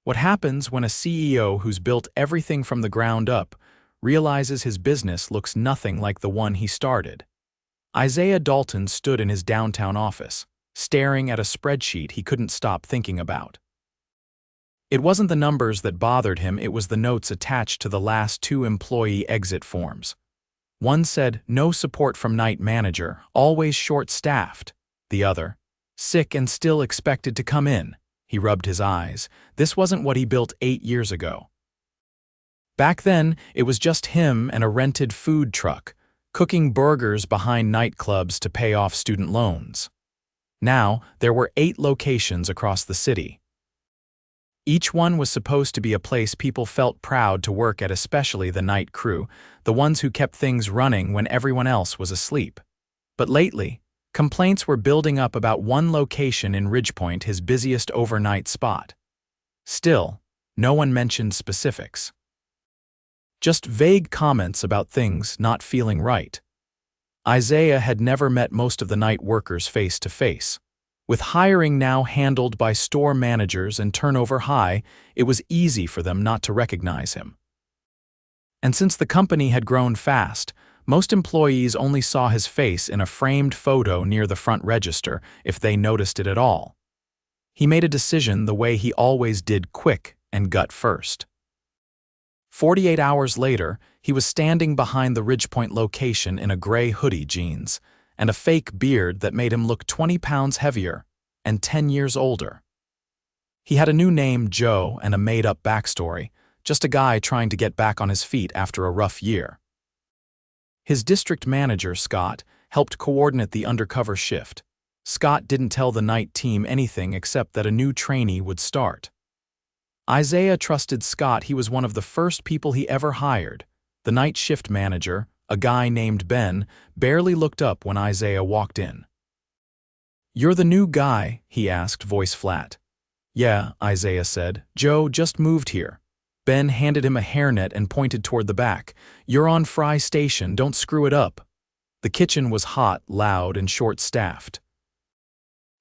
What happens when a CEO who's built everything from the ground up realizes his business looks nothing like the one he started? Isaiah Dalton stood in his downtown office, staring at a spreadsheet he couldn't stop thinking about. It wasn't the numbers that bothered him, it was the notes attached to the last two employee exit forms. One said, "No support from night manager, always short-staffed." The other, "Sick and still expected to come in." He rubbed his eyes. This wasn't what he built 8 years ago. Back then, it was just him and a rented food truck, cooking burgers behind nightclubs to pay off student loans. Now, there were 8 locations across the city. Each one was supposed to be a place people felt proud to work at, especially the night crew, the ones who kept things running when everyone else was asleep. But lately, complaints were building up about one location in Ridgepoint, his busiest overnight spot. Still, no one mentioned specifics. Just vague comments about things not feeling right. Isaiah had never met most of the night workers face to face. With hiring now handled by store managers and turnover high, it was easy for them not to recognize him. And since the company had grown fast, most employees only saw his face in a framed photo near the front register, if they noticed it at all. He made a decision the way he always did, quick and gut first. 48 hours later, he was standing behind the Ridgepoint location in a gray hoodie, jeans, and a fake beard that made him look 20 pounds heavier and 10 years older. He had a new name, Joe, and a made-up backstory, just a guy trying to get back on his feet after a rough year. His district manager, Scott, helped coordinate the undercover shift. Scott didn't tell the night team anything except that a new trainee would start. Isaiah trusted Scott. He was one of the first people he ever hired. The night shift manager, a guy named Ben, barely looked up when Isaiah walked in. "You're the new guy?" he asked, voice flat. "Yeah," Isaiah said. "Joe just moved here." Ben handed him a hairnet and pointed toward the back. "You're on Fry Station, don't screw it up." The kitchen was hot, loud, and short-staffed.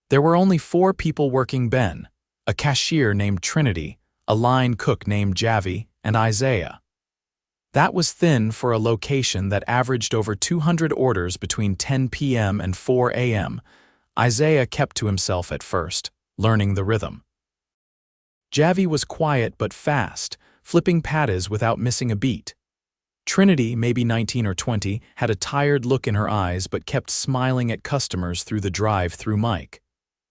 There were only 4 people working: Ben, a cashier named Trinity, a line cook named Javi, and Isaiah. That was thin for a location that averaged over 200 orders between 10 p.m. and 4 a.m. Isaiah kept to himself at first, learning the rhythm. Javi was quiet but fast, flipping patties without missing a beat. Trinity, maybe 19 or 20, had a tired look in her eyes but kept smiling at customers through the drive-through mic.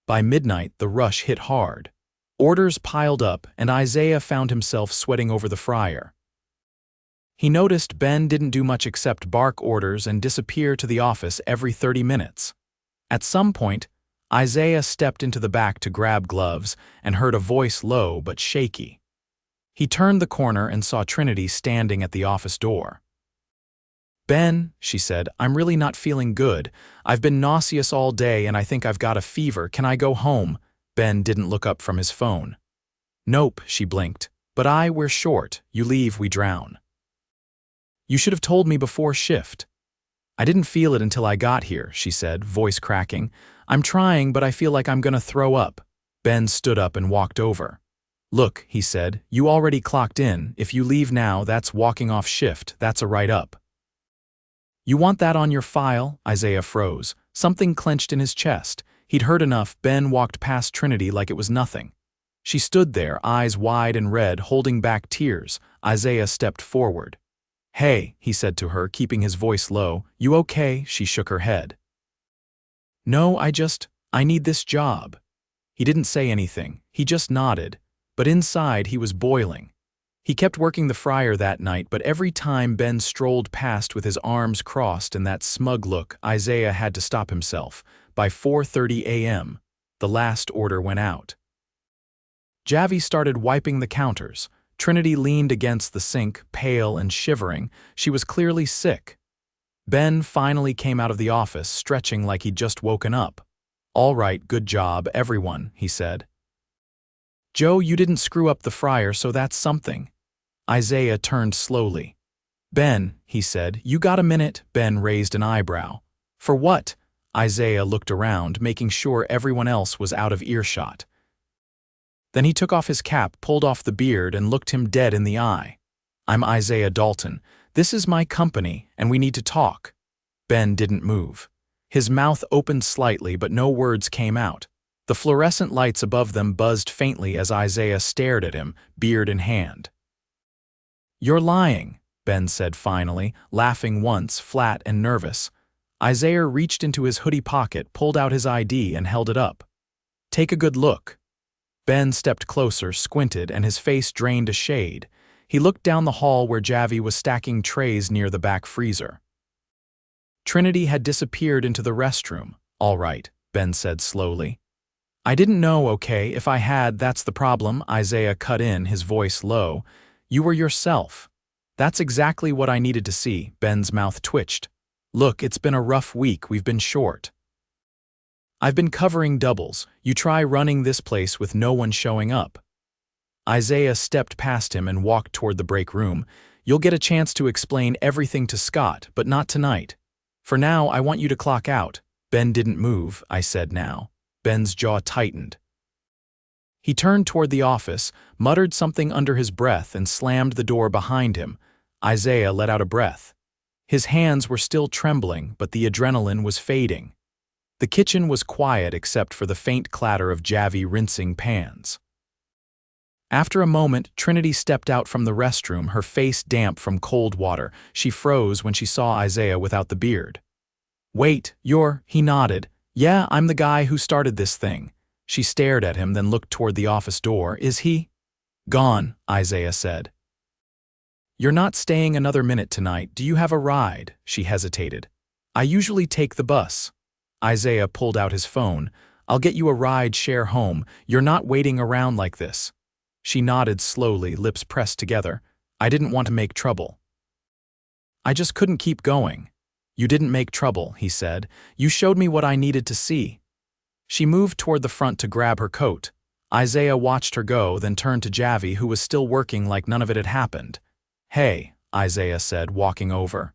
By midnight, the rush hit hard. Orders piled up, and Isaiah found himself sweating over the fryer. He noticed Ben didn't do much except bark orders and disappear to the office every 30 minutes. At some point, Isaiah stepped into the back to grab gloves and heard a voice, low but shaky. He turned the corner and saw Trinity standing at the office door. "Ben," she said, "I'm really not feeling good. I've been nauseous all day and I think I've got a fever. Can I go home?" Ben didn't look up from his phone. "Nope," she blinked. "But we're short. You leave, we drown." "You should have told me before shift." "I didn't feel it until I got here," she said, voice cracking. "I'm trying, but I feel like I'm gonna throw up." Ben stood up and walked over. "Look," he said, "you already clocked in. If you leave now, that's walking off shift. That's a write-up." "You want that on your file?" Isaiah froze. Something clenched in his chest. He'd heard enough. Ben walked past Trinity like it was nothing. She stood there, eyes wide and red, holding back tears. Isaiah stepped forward. "Hey," he said to her, keeping his voice low. "You okay?" She shook her head. "No, I need this job." He didn't say anything. He just nodded. But inside, he was boiling. He kept working the fryer that night, but every time Ben strolled past with his arms crossed and that smug look, Isaiah had to stop himself. By 4:30 a.m., the last order went out. Javi started wiping the counters. Trinity leaned against the sink, pale and shivering. She was clearly sick. Ben finally came out of the office, stretching like he'd just woken up. "All right, good job, everyone," he said. "Joe, you didn't screw up the fryer, so that's something." Isaiah turned slowly. "Ben," he said, "you got a minute?" Ben raised an eyebrow. "For what?" Isaiah looked around, making sure everyone else was out of earshot. Then he took off his cap, pulled off the beard, and looked him dead in the eye. "I'm Isaiah Dalton. This is my company, and we need to talk." Ben didn't move. His mouth opened slightly, but no words came out. The fluorescent lights above them buzzed faintly as Isaiah stared at him, beard in hand. "You're lying," Ben said finally, laughing once, flat and nervous. Isaiah reached into his hoodie pocket, pulled out his ID, and held it up. "Take a good look." Ben stepped closer, squinted, and his face drained a shade. He looked down the hall where Javi was stacking trays near the back freezer. Trinity had disappeared into the restroom. "All right," Ben said slowly. "I didn't know, okay? If I had, that's the problem," Isaiah cut in, his voice low. "You were yourself." "That's exactly what I needed to see," Ben's mouth twitched. "Look, it's been a rough week, we've been short. I've been covering doubles. You try running this place with no one showing up." Isaiah stepped past him and walked toward the break room. "You'll get a chance to explain everything to Scott, but not tonight. For now, I want you to clock out." Ben didn't move, I said now. Ben's jaw tightened. He turned toward the office, muttered something under his breath, and slammed the door behind him. Isaiah let out a breath. His hands were still trembling, but the adrenaline was fading. The kitchen was quiet except for the faint clatter of Javi rinsing pans. After a moment, Trinity stepped out from the restroom, her face damp from cold water. She froze when she saw Isaiah without the beard. "Wait, he nodded. "Yeah, I'm the guy who started this thing." She stared at him, then looked toward the office door. "Is he?" "Gone," Isaiah said. "You're not staying another minute tonight. Do you have a ride?" She hesitated. "I usually take the bus." Isaiah pulled out his phone. "I'll get you a ride share home. You're not waiting around like this." She nodded slowly, lips pressed together. "I didn't want to make trouble." "I just couldn't keep going." "You didn't make trouble," he said. "You showed me what I needed to see." She moved toward the front to grab her coat. Isaiah watched her go, then turned to Javi, who was still working like none of it had happened. "Hey," Isaiah said, walking over.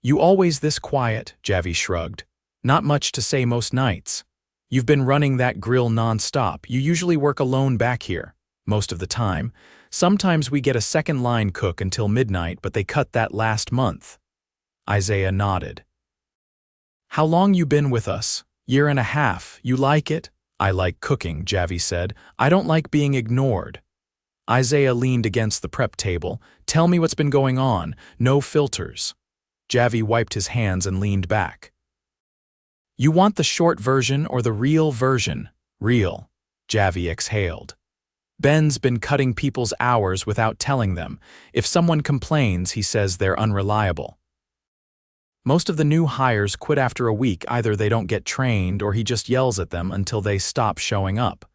"You always this quiet?" Javi shrugged. "Not much to say most nights. You've been running that grill non-stop. You usually work alone back here. Most of the time. Sometimes we get a second line cook until midnight, but they cut that last month." Isaiah nodded. "How long you been with us?" "Year and a half. You like it?" "I like cooking," Javi said. "I don't like being ignored." Isaiah leaned against the prep table. "Tell me what's been going on. No filters." Javi wiped his hands and leaned back. "You want the short version or the real version?" "Real." Javi exhaled. "Ben's been cutting people's hours without telling them. If someone complains, he says they're unreliable. Most of the new hires quit after a week. Either they don't get trained or he just yells at them until they stop showing up.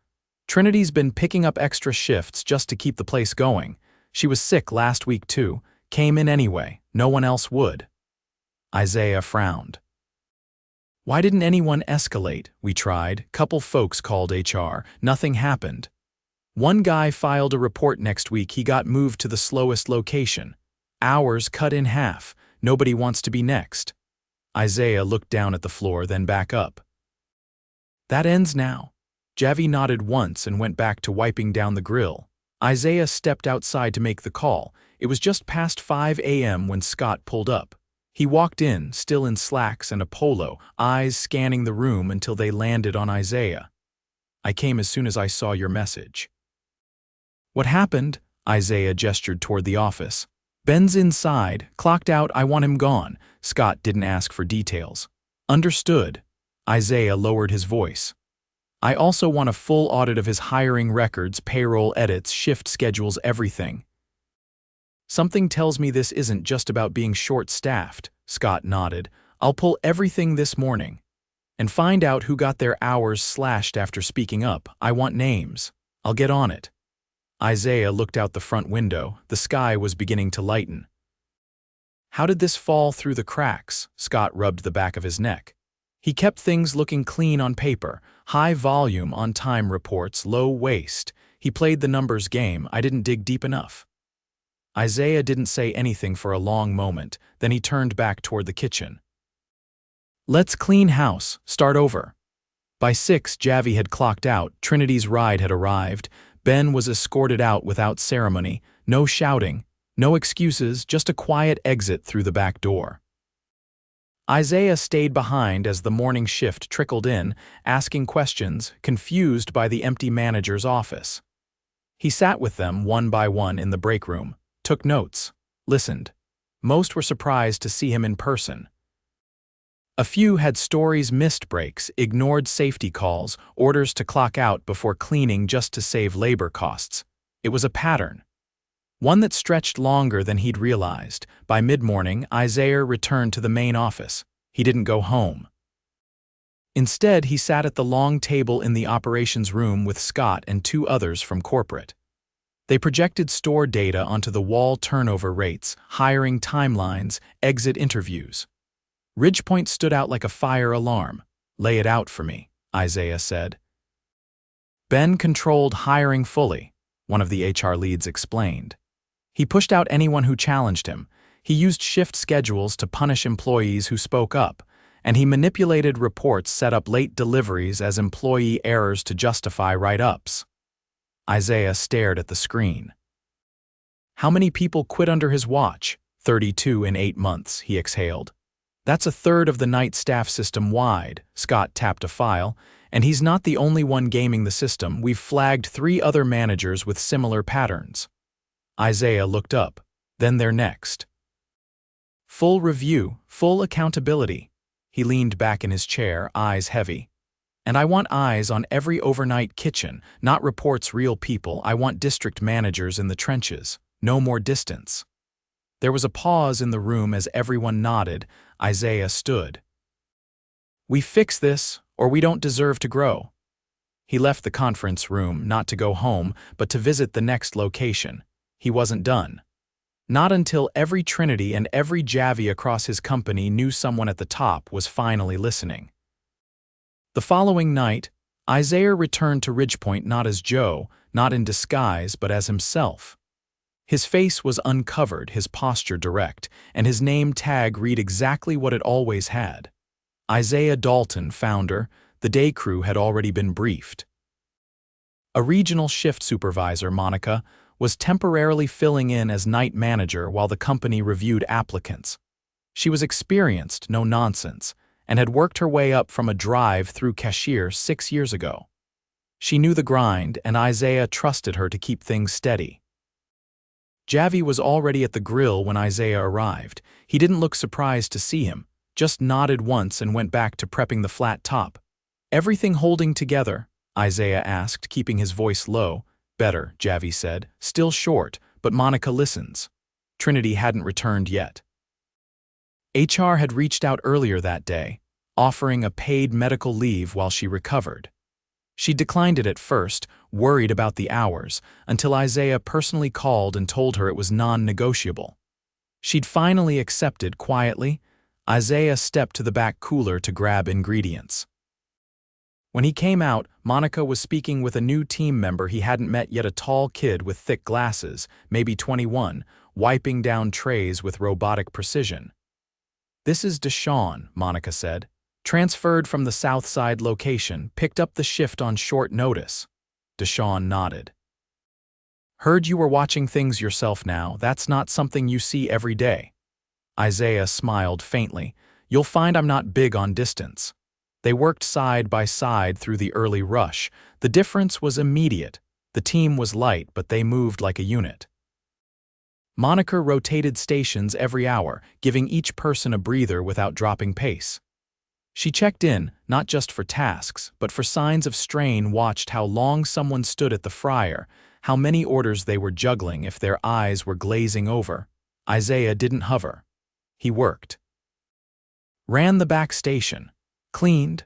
Trinity's been picking up extra shifts just to keep the place going. She was sick last week too. Came in anyway. No one else would." Isaiah frowned. "Why didn't anyone escalate? We tried. Couple folks called HR. Nothing happened. One guy filed a report next week. He got moved to the slowest location. Hours cut in half. Nobody wants to be next." Isaiah looked down at the floor, then back up. "That ends now." Javi nodded once and went back to wiping down the grill. Isaiah stepped outside to make the call. It was just past 5 a.m. when Scott pulled up. He walked in, still in slacks and a polo, eyes scanning the room until they landed on Isaiah. "I came as soon as I saw your message." "What happened?" Isaiah gestured toward the office. "Ben's inside, clocked out. I want him gone." Scott didn't ask for details. "Understood." Isaiah lowered his voice. "I also want a full audit of his hiring records, payroll edits, shift schedules, everything." "Something tells me this isn't just about being short-staffed," Scott nodded. "I'll pull everything this morning and find out who got their hours slashed after speaking up. I want names. I'll get on it." Isaiah looked out the front window. The sky was beginning to lighten. "How did this fall through the cracks?" Scott rubbed the back of his neck. He kept things looking clean on paper. High volume, on-time reports, low waste. He played the numbers game. I didn't dig deep enough. Isaiah didn't say anything for a long moment. Then he turned back toward the kitchen. "Let's clean house. Start over." By 6, Javi had clocked out, Trinity's ride had arrived, Ben was escorted out without ceremony, no shouting, no excuses, just a quiet exit through the back door. Isaiah stayed behind as the morning shift trickled in, asking questions, confused by the empty manager's office. He sat with them one by one in the break room, took notes, listened. Most were surprised to see him in person. A few had stories missed breaks, ignored safety calls, orders to clock out before cleaning just to save labor costs. It was a pattern. One that stretched longer than he'd realized. By mid-morning, Isaiah returned to the main office. He didn't go home. Instead, he sat at the long table in the operations room with Scott and 2 others from corporate. They projected store data onto the wall: turnover rates, hiring timelines, exit interviews. Ridgepoint stood out like a fire alarm. "Lay it out for me," Isaiah said. Ben controlled hiring fully, one of the HR leads explained. He pushed out anyone who challenged him. He used shift schedules to punish employees who spoke up, and he manipulated reports, set up late deliveries as employee errors to justify write-ups. Isaiah stared at the screen. How many people quit under his watch? 32 in 8 months, he exhaled. That's a third of the night staff system-wide. Scott tapped a file, and he's not the only one gaming the system. We've flagged 3 other managers with similar patterns. Isaiah looked up. Then they're next. Full review, full accountability. He leaned back in his chair, eyes heavy. And I want eyes on every overnight kitchen, not reports, real people. I want district managers in the trenches. No more distance. There was a pause in the room as everyone nodded. Isaiah stood. We fix this, or we don't deserve to grow. He left the conference room, not to go home, but to visit the next location. He wasn't done. Not until every Trinity and every Javi across his company knew someone at the top was finally listening. The following night, Isaiah returned to Ridgepoint not as Joe, not in disguise, but as himself. His face was uncovered, his posture direct, and his name tag read exactly what it always had. Isaiah Dalton, founder. The day crew had already been briefed. A regional shift supervisor, Monica, was temporarily filling in as night manager while the company reviewed applicants. She was experienced, no nonsense, and had worked her way up from a drive-through cashier 6 years ago. She knew the grind, and Isaiah trusted her to keep things steady. Javi was already at the grill when Isaiah arrived. He didn't look surprised to see him, just nodded once and went back to prepping the flat top. Everything holding together? Isaiah asked, keeping his voice low. Better, Javi said, still short, but Monica listens. Trinity hadn't returned yet. HR had reached out earlier that day, offering a paid medical leave while she recovered. She declined it at first, worried about the hours, until Isaiah personally called and told her it was non-negotiable. She'd finally accepted quietly. Isaiah stepped to the back cooler to grab ingredients. When he came out, Monica was speaking with a new team member he hadn't met yet, a tall kid with thick glasses, maybe 21, wiping down trays with robotic precision. This is Deshaun, Monica said. Transferred from the South Side location, picked up the shift on short notice. Deshaun nodded. Heard you were watching things yourself now. That's not something you see every day. Isaiah smiled faintly. You'll find I'm not big on distance. They worked side by side through the early rush. The difference was immediate. The team was light, but they moved like a unit. Monica rotated stations every hour, giving each person a breather without dropping pace. She checked in, not just for tasks, but for signs of strain, watched how long someone stood at the fryer, how many orders they were juggling if their eyes were glazing over. Isaiah didn't hover. He worked. Ran the back station. Cleaned.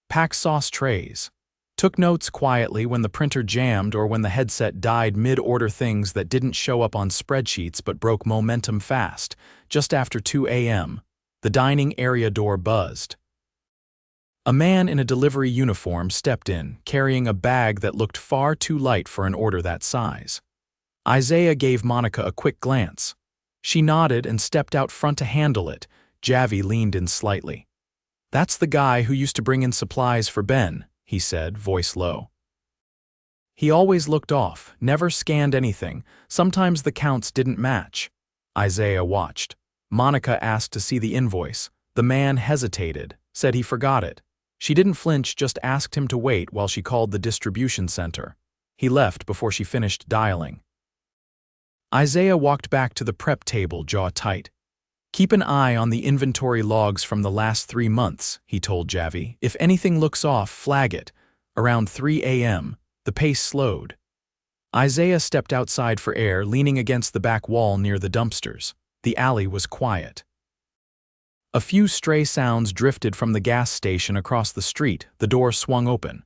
Packed sauce trays. Took notes quietly when the printer jammed or when the headset died mid-order, things that didn't show up on spreadsheets but broke momentum fast. Just after 2 a.m., the dining area door buzzed. A man in a delivery uniform stepped in, carrying a bag that looked far too light for an order that size. Isaiah gave Monica a quick glance. She nodded and stepped out front to handle it. Javi leaned in slightly. That's the guy who used to bring in supplies for Ben, he said, voice low. He always looked off, never scanned anything. Sometimes the counts didn't match. Isaiah watched. Monica asked to see the invoice. The man hesitated, said he forgot it. She didn't flinch, just asked him to wait while she called the distribution center. He left before she finished dialing. Isaiah walked back to the prep table, jaw tight. "Keep an eye on the inventory logs from the last 3 months," he told Javi. "If anything looks off, flag it." Around 3 a.m., the pace slowed. Isaiah stepped outside for air, leaning against the back wall near the dumpsters. The alley was quiet. A few stray sounds drifted from the gas station across the street. The door swung open.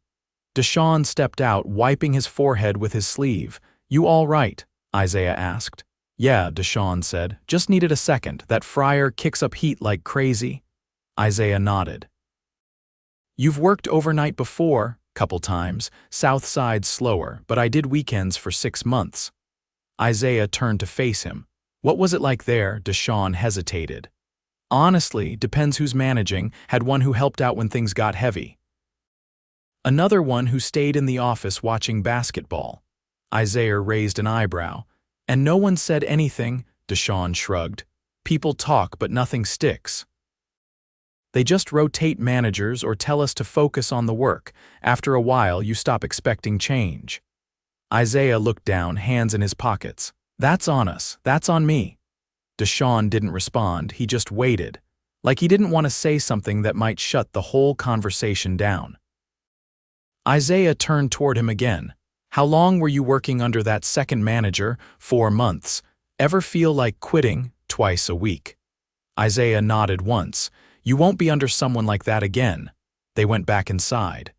Deshaun stepped out, wiping his forehead with his sleeve. "You all right?" Isaiah asked. "Yeah," Deshaun said. "Just needed a second. That fryer kicks up heat like crazy." Isaiah nodded. "You've worked overnight before?" "Couple times. South Side's slower, but I did weekends for 6 months." Isaiah turned to face him. "What was it like there?" Deshaun hesitated. "Honestly, depends who's managing. Had one who helped out when things got heavy. Another one who stayed in the office watching basketball." Isaiah raised an eyebrow. "And no one said anything," Deshaun shrugged. "People talk, but nothing sticks. They just rotate managers or tell us to focus on the work. After a while, you stop expecting change." Isaiah looked down, hands in his pockets. "That's on us. That's on me." Deshaun didn't respond. He just waited, like he didn't want to say something that might shut the whole conversation down. Isaiah turned toward him again. "How long were you working under that second manager?" 4 months. "Ever feel like quitting?" "Twice a week." Isaiah nodded once. "You won't be under someone like that again." They went back inside.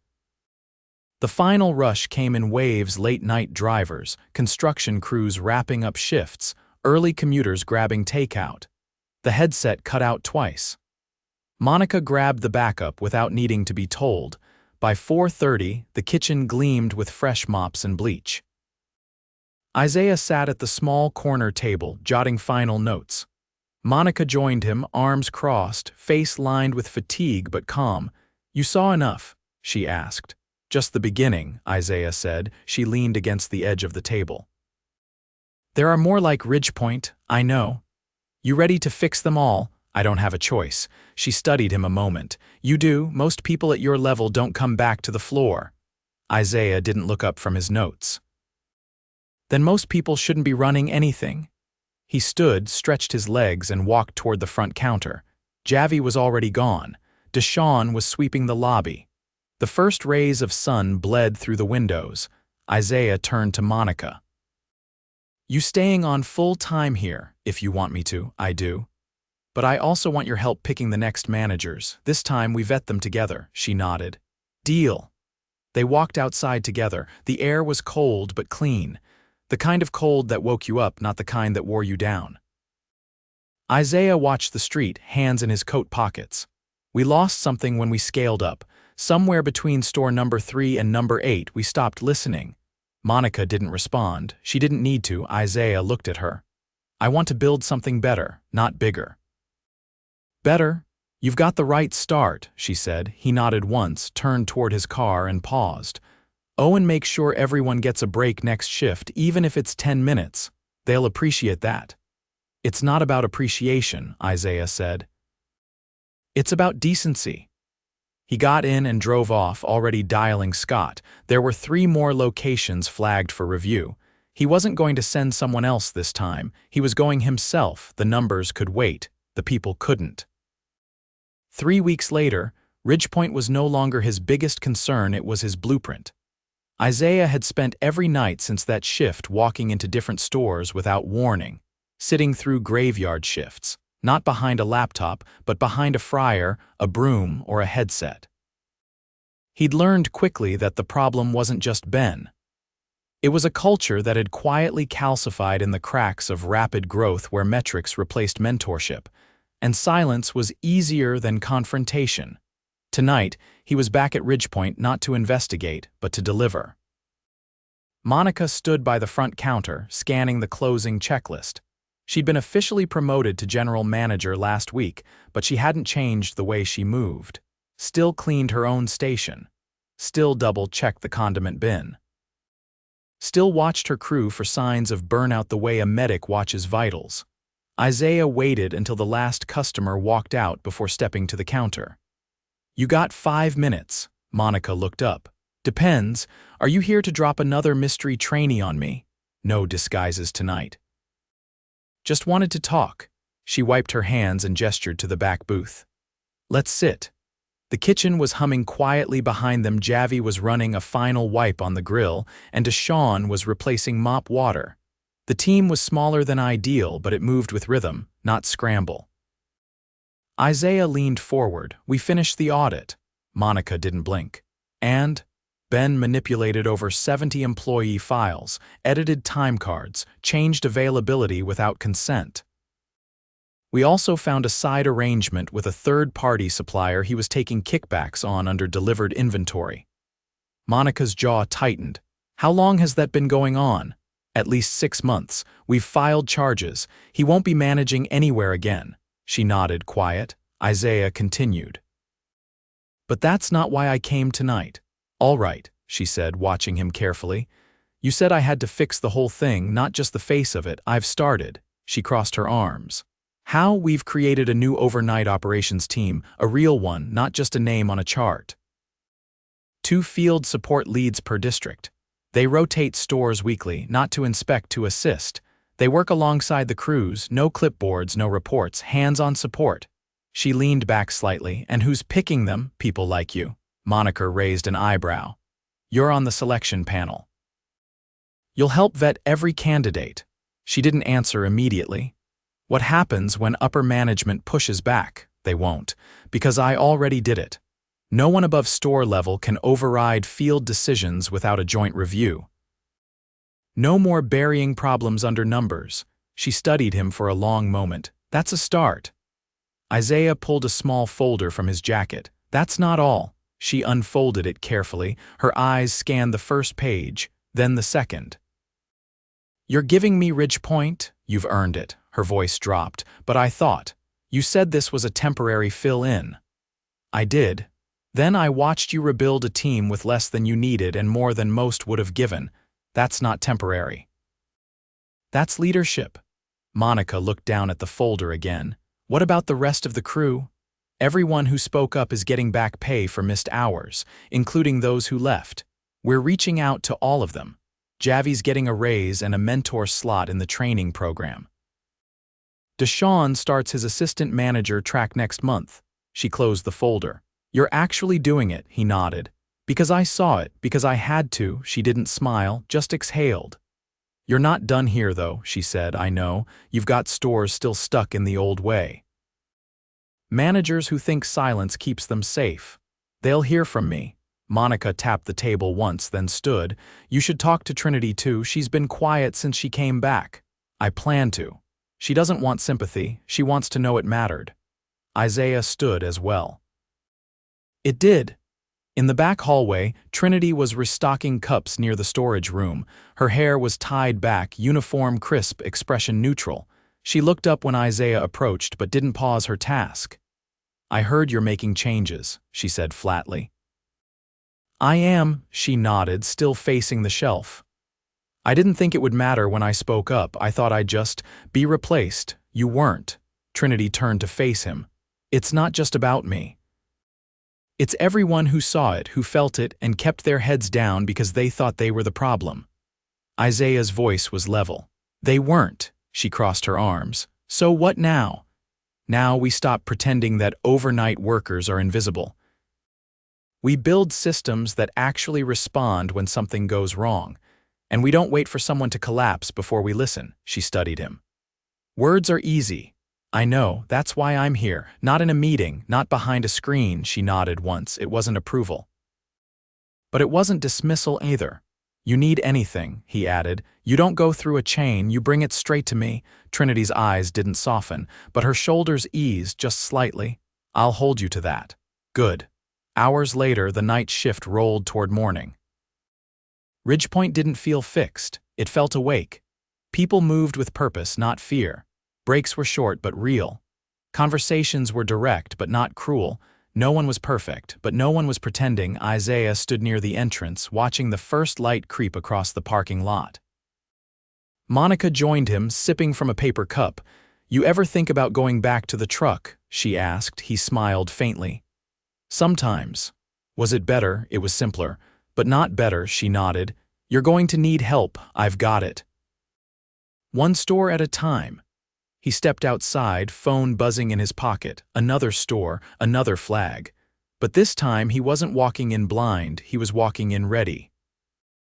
The final rush came in waves: late-night drivers, construction crews wrapping up shifts, early commuters grabbing takeout. The headset cut out twice. Monica grabbed the backup without needing to be told. By 4:30, the kitchen gleamed with fresh mops and bleach. Isaiah sat at the small corner table, jotting final notes. Monica joined him, arms crossed, face lined with fatigue but calm. "You saw enough?" she asked. "Just the beginning," Isaiah said. She leaned against the edge of the table. "There are more like Ridgepoint, I know. You ready to fix them all?" "I don't have a choice." She studied him a moment. "You do. Most people at your level don't come back to the floor." Isaiah didn't look up from his notes. "Then most people shouldn't be running anything." He stood, stretched his legs, and walked toward the front counter. Javi was already gone. Deshaun was sweeping the lobby. The first rays of sun bled through the windows. Isaiah turned to Monica. "You staying on full time here, if you want me to." "I do. But I also want your help picking the next managers. This time we vet them together." She nodded. "Deal." They walked outside together. The air was cold but clean. The kind of cold that woke you up, not the kind that wore you down. Isaiah watched the street, hands in his coat pockets. "We lost something when we scaled up. Somewhere between store number 3 and number 8, we stopped listening." Monica didn't respond. She didn't need to. Isaiah looked at her. "I want to build something better, not bigger." "Better? You've got the right start," she said. He nodded once, turned toward his car, and paused. "Owen, make sure everyone gets a break next shift, even if it's 10 minutes. They'll appreciate that." "It's not about appreciation," Isaiah said. "It's about decency." He got in and drove off, already dialing Scott. There were 3 more locations flagged for review. He wasn't going to send someone else this time. He was going himself. The numbers could wait. The people couldn't. 3 weeks later, Ridgepoint was no longer his biggest concern. It was his blueprint. Isaiah had spent every night since that shift walking into different stores without warning, sitting through graveyard shifts, not behind a laptop, but behind a fryer, a broom, or a headset. He'd learned quickly that the problem wasn't just Ben. It was a culture that had quietly calcified in the cracks of rapid growth where metrics replaced mentorship, and silence was easier than confrontation. Tonight, he was back at Ridgepoint not to investigate, but to deliver. Monica stood by the front counter, scanning the closing checklist. She'd been officially promoted to general manager last week, but she hadn't changed the way she moved. Still cleaned her own station. Still double-checked the condiment bin. Still watched her crew for signs of burnout the way a medic watches vitals. Isaiah waited until the last customer walked out before stepping to the counter. "You got 5 minutes." Monica looked up. "Depends. Are you here to drop another mystery trainee on me?" "No disguises tonight." "Just wanted to talk." She wiped her hands and gestured to the back booth. "Let's sit." The kitchen was humming quietly behind them. Javi was running a final wipe on the grill, and Deshawn was replacing mop water. The team was smaller than ideal, but it moved with rhythm, not scramble. Isaiah leaned forward. "We finished the audit." Monica didn't blink. "And?" Ben manipulated over 70 employee files, edited time cards, changed availability without consent. "We also found a side arrangement with a third-party supplier he was taking kickbacks on under delivered inventory." Monica's jaw tightened. "How long has that been going on?" "At least 6 months. We've filed charges. He won't be managing anywhere again." She nodded, quiet. Isaiah continued. "But that's not why I came tonight." "All right," she said, watching him carefully. "You said I had to fix the whole thing, not just the face of it. I've started." She crossed her arms. "How? We've created a new overnight operations team, a real one, not just a name on a chart. 2 field support leads per district. They rotate stores weekly, not to inspect, to assist. They work alongside the crews, no clipboards, no reports, hands-on support." She leaned back slightly. "And who's picking them?" "People like you." Monica raised an eyebrow. "You're on the selection panel. You'll help vet every candidate." She didn't answer immediately. "What happens when upper management pushes back?" "They won't, because I already did it. No one above store level can override field decisions without a joint review. No more burying problems under numbers." She studied him for a long moment. "That's a start." Isaiah pulled a small folder from his jacket. "That's not all." She unfolded it carefully. Her eyes scanned the first page, then the second. "You're giving me Ridgepoint?" "You've earned it." Her voice dropped. "But I thought. You said this was a temporary fill-in." "I did. Then I watched you rebuild a team with less than you needed and more than most would have given. That's not temporary. That's leadership." Monica looked down at the folder again. "What about the rest of the crew?" "Everyone who spoke up is getting back pay for missed hours, including those who left. We're reaching out to all of them. Javi's getting a raise and a mentor slot in the training program. Deshawn starts his assistant manager track next month." She closed the folder. "You're actually doing it," he nodded. "Because I saw it, because I had to." She didn't smile, just exhaled. "You're not done here, though," she said. "I know. You've got stores still stuck in the old way. Managers who think silence keeps them safe. They'll hear from me." Monica tapped the table once, then stood. "You should talk to Trinity too. She's been quiet since she came back." "I plan to." "She doesn't want sympathy. She wants to know it mattered." Isaiah stood as well. It did. In the back hallway, Trinity was restocking cups near the storage room. Her hair was tied back, uniform, crisp, expression neutral. She looked up when Isaiah approached but didn't pause her task. "I heard you're making changes," she said flatly. "I am," she nodded, still facing the shelf. "I didn't think it would matter when I spoke up. I thought I'd just be replaced." "You weren't." Trinity turned to face him. "It's not just about me. It's everyone who saw it, who felt it, and kept their heads down because they thought they were the problem." Isaiah's voice was level. "They weren't." She crossed her arms. "So what now?" "Now we stop pretending that overnight workers are invisible. We build systems that actually respond when something goes wrong. And we don't wait for someone to collapse before we listen." She studied him. "Words are easy. I know, that's why I'm here. Not in a meeting, not behind a screen." She nodded once. It wasn't approval. But it wasn't dismissal either. "You need anything," he added. "You don't go through a chain, you bring it straight to me." Trinity's eyes didn't soften, but her shoulders eased just slightly. "I'll hold you to that." "Good." Hours later, the night shift rolled toward morning. Ridgepoint didn't feel fixed. It felt awake. People moved with purpose, not fear. Breaks were short but real. Conversations were direct but not cruel. No one was perfect, but no one was pretending. Isaiah stood near the entrance, watching the first light creep across the parking lot. Monica joined him, sipping from a paper cup. "You ever think about going back to the truck?" she asked. He smiled faintly. "Sometimes." "Was it better?" "It was simpler." "But not better," she nodded. "You're going to need help. I've got it." One store at a time. He stepped outside, phone buzzing in his pocket. Another store, another flag. But this time he wasn't walking in blind, he was walking in ready.